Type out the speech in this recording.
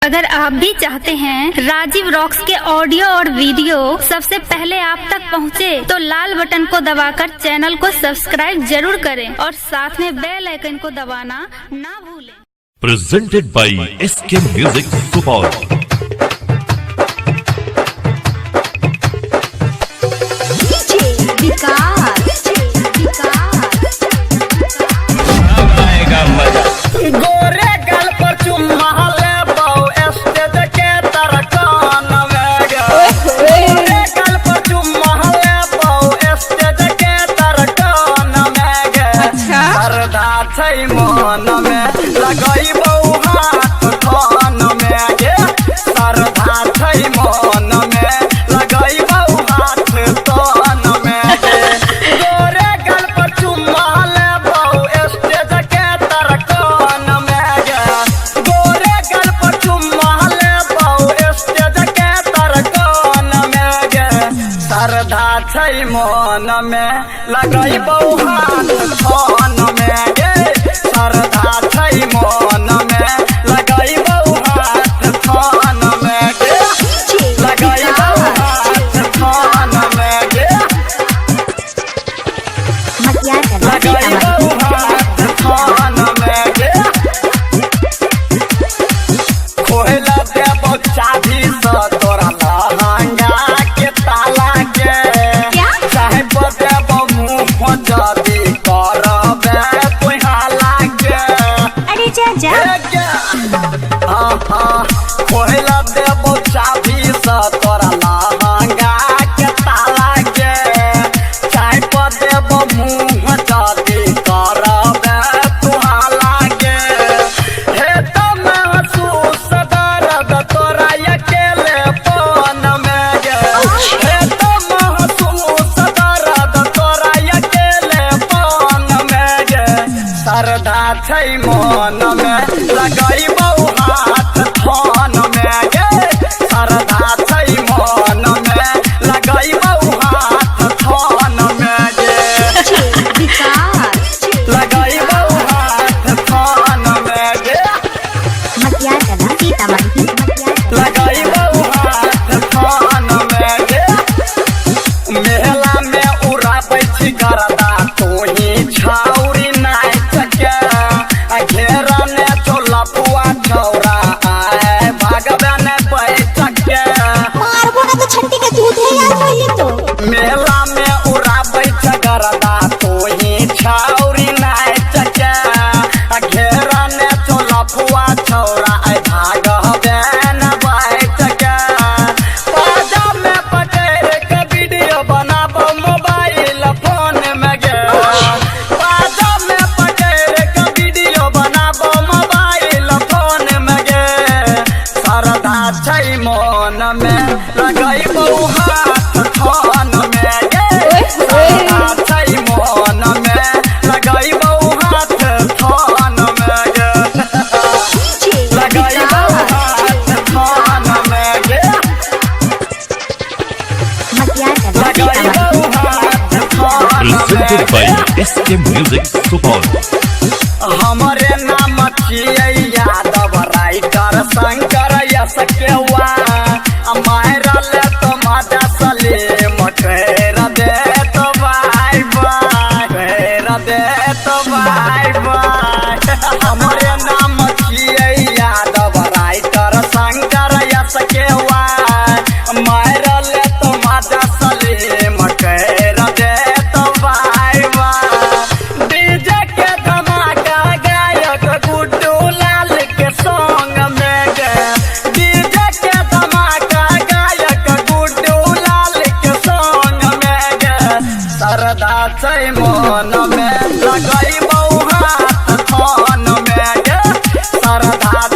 अगर आप भी चाहते हैं राजीव रॉक्स के ऑडियो और वीडियो सबसे पहले आप तक पहुंचे, तो लाल बटन को दबाकर चैनल को सब्सक्राइब जरूर करें और साथ में बेल आइकन को दबाना ना भूलें। Presented by SK music Supaul. गोरे गल पर चुम्मा ले पाओ स्टेज के तरकान में गे। गोरे गल पर चुम्मा ले पाओ स्टेज के तरकान में गे। सरदा छै मन में लगई बहु हाथ थान में गे। सरदा छै मन में लगई बहु हाथ थान में गे। गोरे गल पर चुम्मा ले पाओ स्टेज के तरकान में गे। गोरे गल पर चुम्मा ले पाओ स्टेज के तरकान में गे। सरदा छै मन में लगई बहु हाथ थान में गे। सरदा छै मन में लगई बहु हाथ थान में गे। लगई बहु हाथ थान में गे। लगई बहु हाथ थान में गे। खोला देबो चाभी स तोरा लहंगा के ताला के। चाहे देबो मुँह जदी करबे कोई हाला के। अरे जा खोला देबो चाभी स तोरा लहंगा के ताला के। चाहे देबो मुँह जदी करबे तू हाला के। हे तो महसूस दर्द तोरा अकेले पन में गे। हे तो महसूस दर्द तोरा अकेले पन में गे। सरदा छै मन में लगई बहु हाथ थान में गे। सरदा छै मन में लगई बहु हाथ थान में गे। लगई बहु हाथ थान में गे। लगई बहु हाथ थान में गे। मेला में उड़ाबै छी गरदा तोही छौरी नाच के। घेरा ने चोला पुआ छौरा आए भागबे ने बैठ के। मेला में उड़ाबै छ गरदा तोही छौरी नाच के। घेरा ने चोला पुआ छौरा आए भागबे ने बैठ के। बाजा में पकड़ के वीडियो बनाबो मोबाइल फोन में गे। बाजा में पकड़ के वीडियो बनाबो मोबाइल फोन में गे। सरदा छै मन में लगई बहु हाथ थान में गे। सरदा छै मन में लगई बहु हाथ थान में गे। लगई बहु हाथ थान में गे। लगई बहु हाथ थान में प्रेजेंटेड गे। By SK music Supaul. हमरे नाम छियै यादव राइटर शंकर यस केवा। मायरा ले तो माता सलीम कर दे तो बाय बाय। कर दे तो बाय बाय। हमरे नाम छियै यादव राइटर शंकर यस केवा। मायरा ले तो माता सलीम कर दे तो बाय बाय। डीजे के धमाका गायक गुड्डू लाल के सॉन्ग में गे। डीजे के धमाका गायक गुड्डू लाल के सॉन्ग में गे। सरदा छै मन में लगई बहु हाथ थान में गे। सरदा